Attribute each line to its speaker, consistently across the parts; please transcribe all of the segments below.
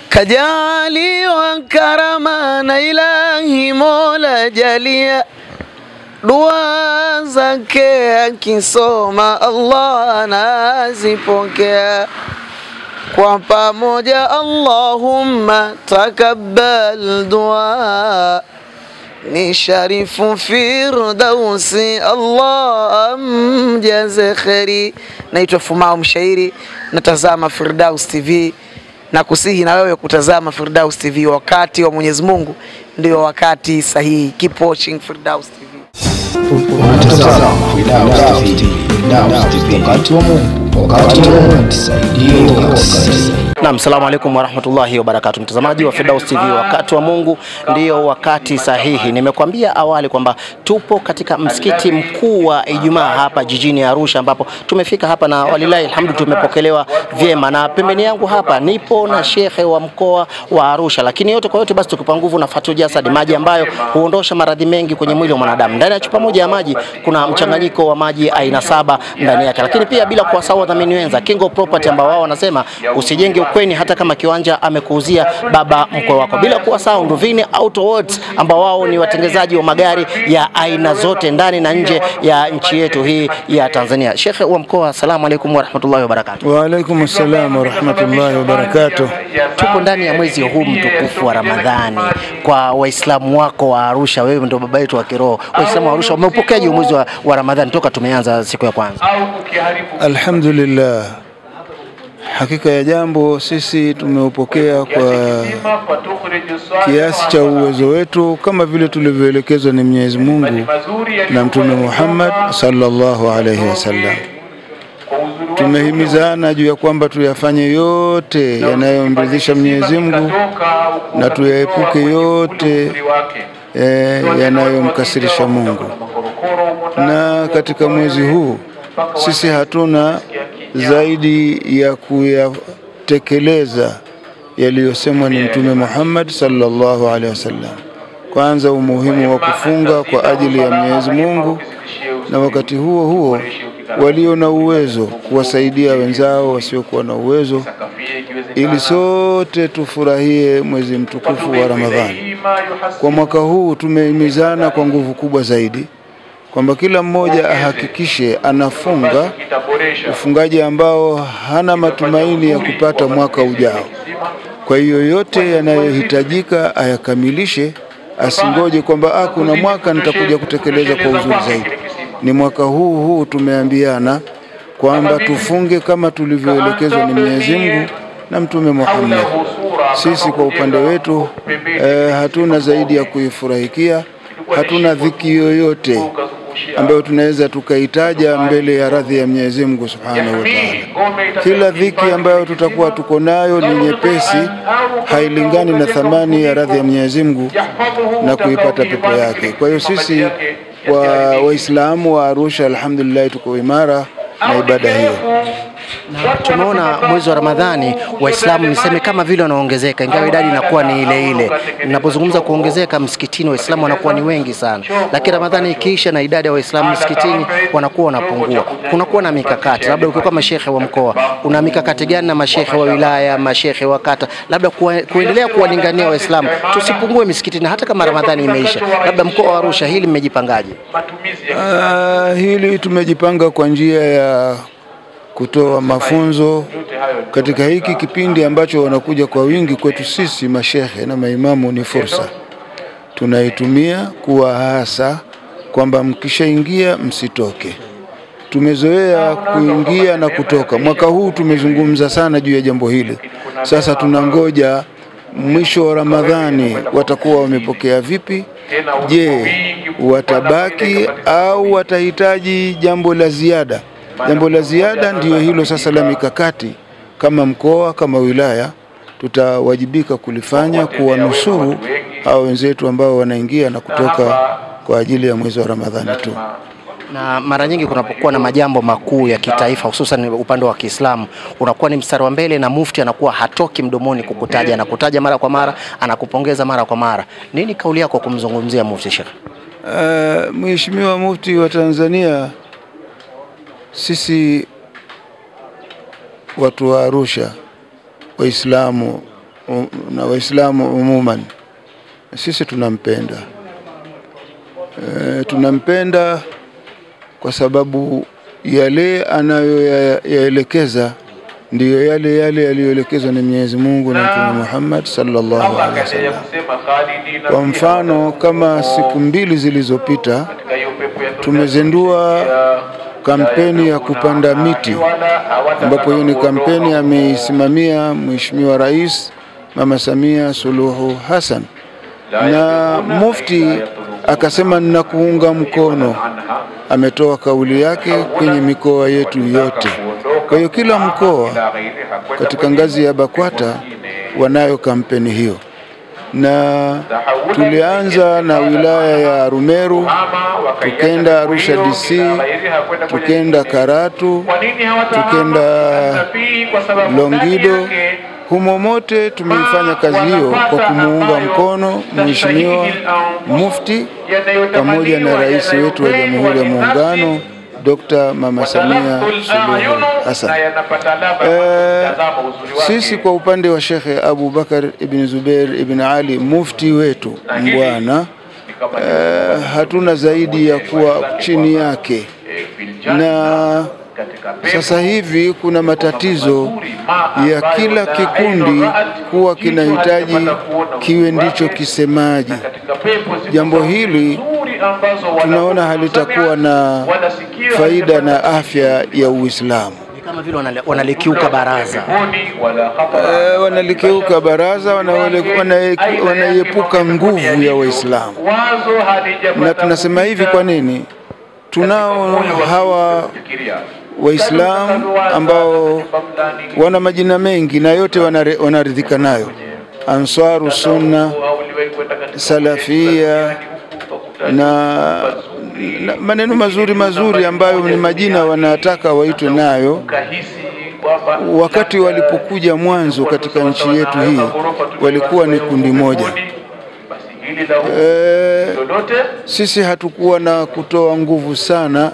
Speaker 1: kajali wa karama na ilahi mola jalia, dua zake akisoma Allah anazipokea. Kwa pamoja Allahumma takabbal dua, ni sharifu firdausi Allah amjaze kheri. Naitwa Fumao Mshairi, natazama Firdaus TV, na kusihi na wewe kutazama Firdaus TV. Wakati wa Mwenyezi Mungu ndio wakati sahihi. Keep watching Firdaus TV.
Speaker 2: Unatazama Firdaus TV. Wakati wa Mungu, wakati wa Mungu, tusaidie.
Speaker 3: Naam, salamu alaykum wa rahmatullahi wa barakatuh. Mtazamaji wa Firdaus TV, wakati wa Mungu ndio wakati sahihi. Nimekuambia awali kwamba tupo katika msikiti mkuu wa Ijumaa hapa jijini Arusha, ambapo tumefika hapa na walilahi alhamdu tumepokelewa vyema, na pembeni yangu hapa nipo na shekhe wa mkoa wa Arusha. Lakini yote kwa yote basi tukipa nguvu na Fatul Jasad, maji ambayo huondosha maradhi mengi kwenye mwili wa mwanadamu. Ndani ya chupa moja ya maji kuna mchanganyiko wa maji aina 7 ndani yake. Lakini pia bila kuwasahau wadhamini wenza Kingo Property, ambao wao wanasema usijenge ukweni hata kama kiwanja amekuuzia baba mkwe wako. Bila kuwasahau Nduvini Auto Works, ambao wao ni watengenezaji wa magari ya aina zote ndani na nje ya nchi yetu hii ya Tanzania. Shekhe wa mkoa, asalamu alaykum wa rahmatullahi wa barakatuh.
Speaker 4: Wa alaykum assalam wa rahmatullahi wa barakatuh.
Speaker 3: Tupo ndani ya mwezi huu mtukufu wa Ramadhani. Kwa Waislamu wako wa Arusha, wewe ndio baba yetu wa kiroho. Waislamu wa Arusha wameupokeaje mwezi wa Ramadhani toka tumeanza siku ya kwanza?
Speaker 4: Alhamdulillah. Hakika ya jambo sisi tumeupokea kwa kiasi cha uwezo wetu, kama vile tulivyoelekezwa ni Mwenyezi Mungu na Mtume Muhammad sallallahu alayhi wasallam. Tumehimizana juu ya kwamba tuyafanye yote yanayomridhisha Mwenyezi Mungu na tuyaepuke yote yanayomkasirisha Mungu. Na katika mwezi huu sisi hatuna zaidi ya kuyatekeleza yaliyosemwa ni Mtume Muhammad sallallahu alaihi wasallam. Kwanza, umuhimu wa kufunga kwa ajili ya Mwenyezi Mungu, na wakati huo huo walio na uwezo kuwasaidia wenzao wasiokuwa na uwezo, ili sote tufurahie mwezi mtukufu wa Ramadhani. Kwa mwaka huu tumehimizana kwa nguvu kubwa zaidi kwamba kila mmoja ahakikishe anafunga ufungaji ambao hana matumaini ya kupata mwaka ujao. Kwa hiyo yote yanayohitajika ayakamilishe, asingoje kwamba kuna mwaka nitakuja kutekeleza kwa uzuri zaidi. Ni mwaka huu tumeambiana kwamba tufunge kama tulivyoelekezwa ni Mwenyezi Mungu na Mtume Muhammad. Sisi kwa upande wetu hatuna zaidi ya kuifurahikia, hatuna dhiki yoyote ambayo tunaweza tukaitaja mbele ya radhi ya Mwenyezi Mungu Subhanahu wa Ta'ala. Kila dhiki ambayo tutakuwa tuko nayo ni nyepesi, hailingani na thamani ya radhi ya Mwenyezi Mungu na kuipata pepo yake. Kwa hiyo sisi kwa Waislamu wa Arusha alhamdulillah tuko imara na ibada hiyo.
Speaker 3: Na tumeona mwezi wa Ramadhani Waislamu niseme kama vile wanaongezeka, ingawa idadi inakuwa ni ile ile. Ninapozungumza kuongezeka msikitini, Waislamu wanakuwa ni wengi sana, lakini Ramadhani ikiisha na idadi ya Waislamu msikitini wanakuwa wanapungua. Kunakuwa na mikakati, labda ukiwa mashehe wa mkoa, una mikakati gani na mashehe wa wilaya, mashehe wa kata, labda kuendelea kuwalingania Waislamu tusipungue misikitini hata kama Ramadhani imeisha? Labda mkoa wa Arusha hili mmejipangaje?
Speaker 4: Hili tumejipanga kwa njia ya kutoa mafunzo katika hiki kipindi ambacho wanakuja kwa wingi kwetu sisi mashehe na maimamu. Ni fursa tunaitumia kuwa hasa kwamba mkishaingia msitoke. Tumezoea kuingia na kutoka. Mwaka huu tumezungumza sana juu ya jambo hili. Sasa tunangoja mwisho wa Ramadhani watakuwa wamepokea vipi? Je, watabaki au watahitaji jambo la ziada? Jambo la ziada ndiyo hilo sasa la mikakati. Kama mkoa, kama wilaya, tutawajibika kulifanya, kuwanusuru hao wenzetu ambao wanaingia na kutoka kwa ajili ya mwezi wa Ramadhani tu.
Speaker 3: Na mara nyingi kunapokuwa na majambo makuu ya kitaifa, hususan upande wa Kiislamu, unakuwa ni mstari wa mbele na mufti anakuwa hatoki mdomoni kukutaja, anakutaja mara kwa mara, anakupongeza mara kwa mara. Nini kauli yako kumzungumzia mufti Sheikh?
Speaker 4: Mheshimiwa Mufti wa Tanzania, sisi watu wa Arusha, Waislamu na Waislamu umuman. Sisi tunampenda. Tunampenda kwa sababu yale anayoyaelekeza ndiyo yale aliyoelekezwa na Mwenyezi Mungu na Mtume Muhammad sallallahu alaihi wasallam. Kwa mfano, kama siku 2 zilizopita tumezindua kampeni ya kupanda miti, ambapo hiyo ni kampeni ameisimamia Mheshimiwa Rais Mama Samia Suluhu Hassan, na Mufti akasema ninakuunga mkono. Ametoa kauli yake kwenye mikoa yetu yote. Kwa hiyo kila mkoa katika ngazi ya BAKWATA wanayo kampeni hiyo, na tulianza na wilaya ya Rumeru, tukenda Arusha DC, tukenda Karatu, tukenda Longido. Humo mote tumeifanya kazi hiyo kwa kumuunga mkono Mheshimiwa Mufti pamoja na rais wetu wa Jamhuri ya Muungano Dr. Mama Samia Suluhu Hassan. Sisi kwa upande wa Sheikh Abu Bakar ibn Zubair ibn Ali Mufti wetu Mbwana, hatuna zaidi ya kuwa chini yake, na sasa hivi kuna matatizo ya kila kikundi kuwa kinahitaji kiwe ndicho kisemaji. Jambo hili tunaona halitakuwa na faida na afya ya Uislamu.
Speaker 3: Kama vile wanalikiuka baraza.
Speaker 4: Wanalikiuka baraza, wanaiepuka nguvu ya Waislamu. Na tunasema hivi kwa nini? Tunao hawa Waislamu ambao wana majina mengi na yote wanaridhika nayo: Ansaru Sunna, Salafia, na maneno mazuri ambayo ni majina wanataka waitwe nayo. Wakati walipokuja mwanzo katika nchi yetu hii walikuwa ni kundi moja. Sisi hatukuwa na kutoa nguvu sana,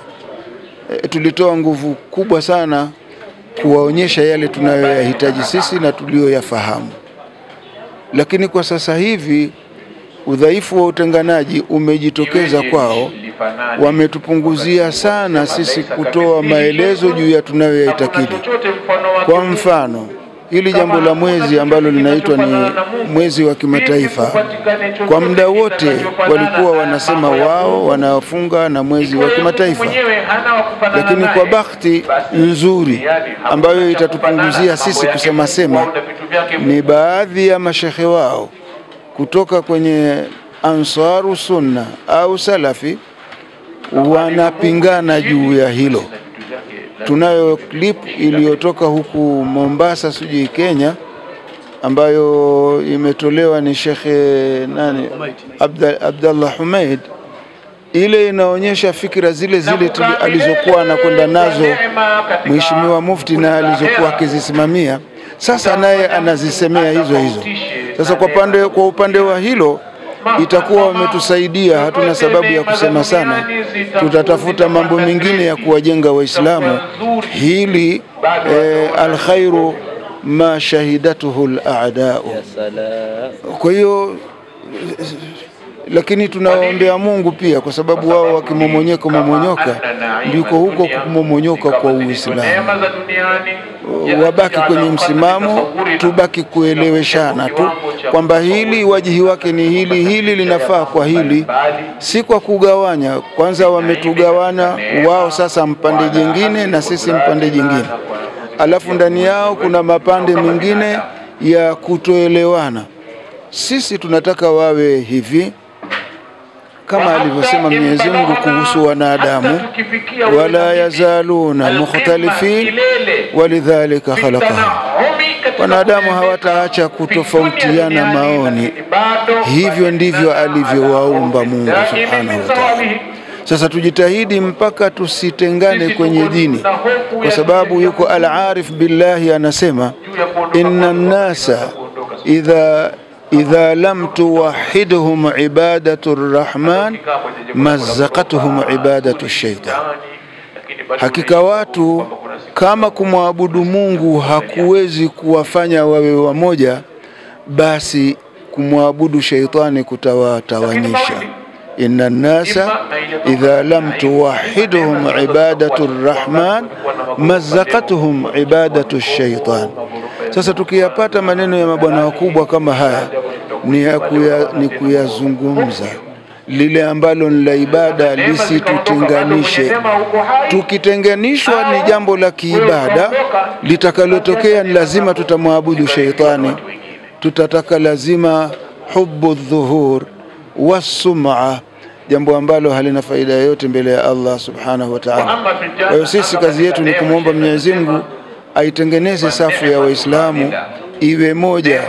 Speaker 4: tulitoa nguvu kubwa sana kuwaonyesha yale tunayoyahitaji sisi na tulioyafahamu. Lakini kwa sasa hivi udhaifu wa utenganaji umejitokeza kwao, wametupunguzia sana sisi kutoa maelezo juu ya tunayoyaitakidi. Kwa mfano, hili jambo la mwezi ambalo linaitwa ni mwezi wa kimataifa, kwa muda wote walikuwa wanasema wao wanafunga na mwezi wa kimataifa, lakini kwa bahati nzuri ambayo itatupunguzia sisi kusema ni baadhi ya mashehe wao kutoka kwenye Ansaru Sunna au Salafi wanapingana juu ya hilo. Tunayo clip iliyotoka huku Mombasa, sijui Kenya, ambayo imetolewa ni Sheikh Abdallah Humaid. Ile inaonyesha fikra zile alizokuwa anakwenda nazo Mheshimiwa Mufti na alizokuwa akizisimamia. Sasa naye anazisemea hizo. Sasa kwa upande wa hilo itakuwa wametusaidia, hatuna sababu ya kusema sana. Tutatafuta mambo mengine ya kuwajenga Waislamu. Hili alkhairu ma shahidatuhu al-a'da'u. Kwa hiyo lakini tunaombea Mungu pia, kwa sababu wao wakimomonyoka ndiko huko kumomonyoka kwa Uislamu. Wabaki kwenye msimamo, tubaki kueleweshana tu kwamba hili wajihi wake ni hili linafaa kwa hili, si kwa kugawanya. Kwanza wametugawana wao, sasa mpande jingine na sisi mpande jingine, alafu ndani yao kuna mapande mengine ya kutoelewana. Sisi tunataka wawe hivi kama alivyosema Mwenyezi Mungu kuhusu wanadamu, wala yazaluna mukhtalifin walidhalika khalaqahum. Wanadamu hawataacha kutofautiana maoni, hivyo ndivyo alivyowaumba Mungu subhanahu wa ta'ala. Sasa tujitahidi mpaka tusitengane kwenye dini, kwa sababu yuko al-arif billahi anasema inna an-nasa idha lam tuwahidhum ibadatu ar-rahman mazzaqatuhum ibadatu ash-shaytan. Hakika watu kama kumwabudu Mungu hakuwezi kuwafanya wawe wamoja, basi kumwabudu shaitani kutawatawanyisha. Inna nasa idha lam tuwahiduhum ibadatu rrahman mazzaqatuhum ibadatu shaitan. Sasa tukiyapata maneno ya mabwana wakubwa kama haya ni kuyazungumza lile ambalo ni la ibada, lisitutenganishe. Tukitenganishwa ni jambo la kiibada, litakalotokea ni lazima tutamwabudu shaitani, tutataka lazima hubbu dhuhur wasum'a, jambo ambalo halina faida yoyote mbele ya Allah subhanahu wa ta'ala. Kwa hiyo sisi kazi yetu ni kumwomba Mwenyezi Mungu aitengeneze safu ya Waislamu iwe moja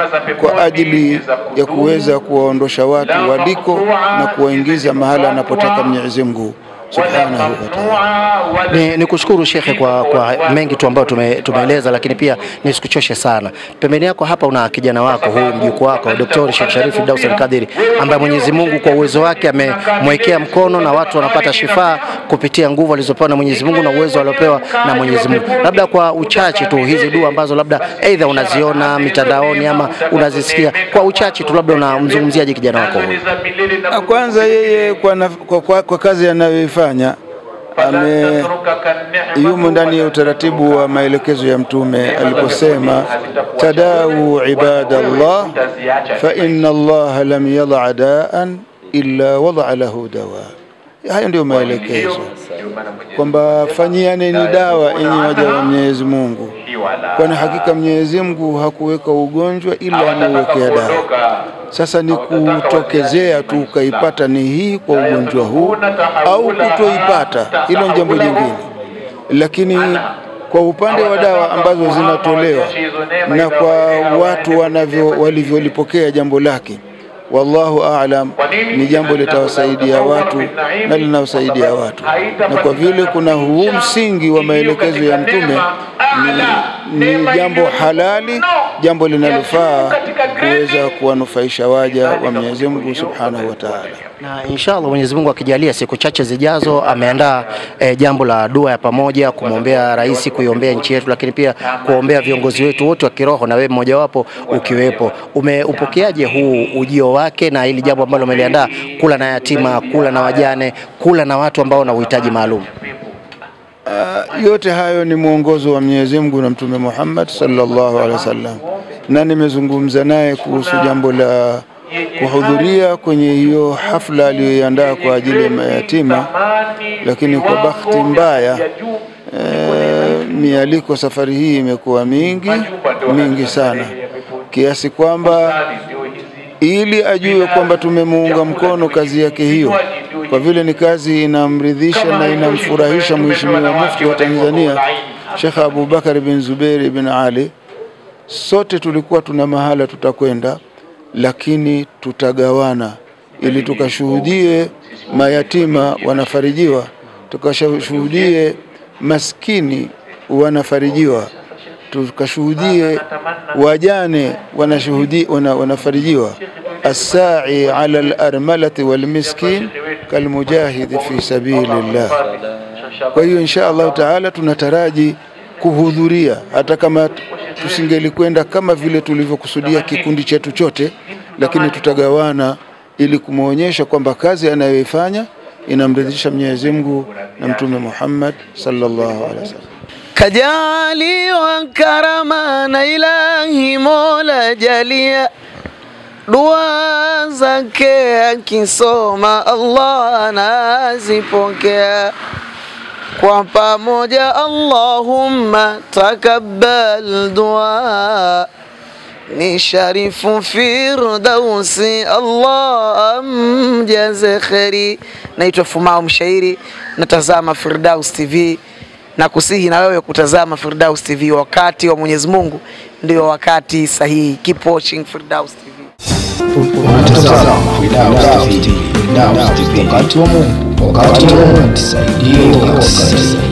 Speaker 4: kwa ajili ya kuweza kuwaondosha watu waliko na kuwaingiza mahala anapotaka Mwenyezi Mungu subhanahu wa ta'ala.
Speaker 3: Ni kushukuru Shekhe kwa mengi tu ambayo tumeeleza, lakini pia nisikuchoshe sana. Pembeni yako hapa una kijana wako, huyu mjukuu wako Dr. Sheikh Sharif Firdaus Al-Qadiri, ambaye Mwenyezi Mungu kwa uwezo wake amemwekea mkono na watu wanapata shifaa kupitia nguvu alizopewa na Mwenyezi Mungu na uwezo aliopewa na Mwenyezi Mungu. Labda kwa uchache tu hizi dua ambazo labda aidha unaziona mitandaoni ama unazisikia, kwa uchache tu labda unamzungumziaje kijana wako huyu?
Speaker 4: Kwanza yeye kwa kazi anayoifanya yumo ndani ya utaratibu wa maelekezo ya Mtume aliposema tadawu ibadallah fa inna Allah lam yad'a da'an illa wada'a lahu dawa. Hayo ndio maelekezo, kwamba fanyiane ni dawa enyi waja wa Mwenyezi Mungu, kwani hakika Mwenyezi Mungu hakuweka ugonjwa ila amewekea dawa. Sasa ni kutokezea tu ukaipata ni hii kwa ugonjwa huu au kutoipata, hilo jambo jingine. Lakini kwa upande wa dawa ambazo zinatolewa na kwa watu walivyolipokea jambo lake, wallahu a'lam, ni jambo litawasaidia watu na linawasaidia watu. Na kwa vile kuna huu msingi wa maelekezo ya Mtume, ni jambo halali, jambo linalofaa kuweza kuwanufaisha waja wa Mwenyezi Mungu subhanahu wa ta'ala.
Speaker 3: Na inshallah Mwenyezi Mungu akijalia siku chache zijazo ameandaa jambo la dua ya pamoja kumwombea rais, kuiombea nchi yetu, lakini pia kuombea viongozi wetu wote wa kiroho, na wewe mmoja wapo ukiwepo. Umeupokeaje huu ujio wake na ili jambo ambalo umeliandaa, kula na yatima, kula na wajane, kula na watu ambao wana uhitaji maalum?
Speaker 4: Yote hayo ni mwongozo wa Mwenyezi Mungu na Mtume Muhammad sallallahu alaihi wasallam, na nimezungumza naye kuhusu jambo la kuhudhuria kwenye hiyo hafla aliyoiandaa kwa ajili ya mayatima. Lakini kwa bahati mbaya mialiko safari hii imekuwa mingi sana, kiasi kwamba ili ajue kwamba tumemuunga mkono kazi yake hiyo, kwa vile ni kazi inamridhisha na inamfurahisha Mheshimiwa Mufti wa Tanzania Sheikh Abu Bakar bin Zubair bin Ali. Sote tulikuwa tuna mahala tutakwenda, lakini tutagawana ili tukashuhudie mayatima wanafarijiwa, tukashuhudie maskini wanafarijiwa, tukashuhudie wajane wanafarijiwa. As-sa'i 'ala al-armalati wal-miskin kalmujahid fi sabilillah. Kwa hiyo insha Allah taala tunataraji kuhudhuria, hata kama tusingelikwenda kama vile tulivyokusudia kikundi chetu chote, lakini tutagawana ili kumuonyesha kwamba kazi anayoifanya inamridhisha Mwenyezi Mungu na Mtume Muhammad sallallahu alaihi wasallam.
Speaker 1: Kajali wa karama na ilahi Mola jalia, dua zake akisoma Allah anazipokea. Kwa pamoja Allahumma takabbal dua, ni Sharifu Firdausi Allah amjaze kheri. Naitwa Fumao Mshairi, natazama Firdaus TV, na kusihi na wewe kutazama Firdaus TV. Wakati wa Mwenyezi Mungu ndio wakati sahihi. Keep watching Firdaus TV.
Speaker 2: Unatazama Firdaus TV, wakati wa Mungu, wakati wa Mungu, tusaidie.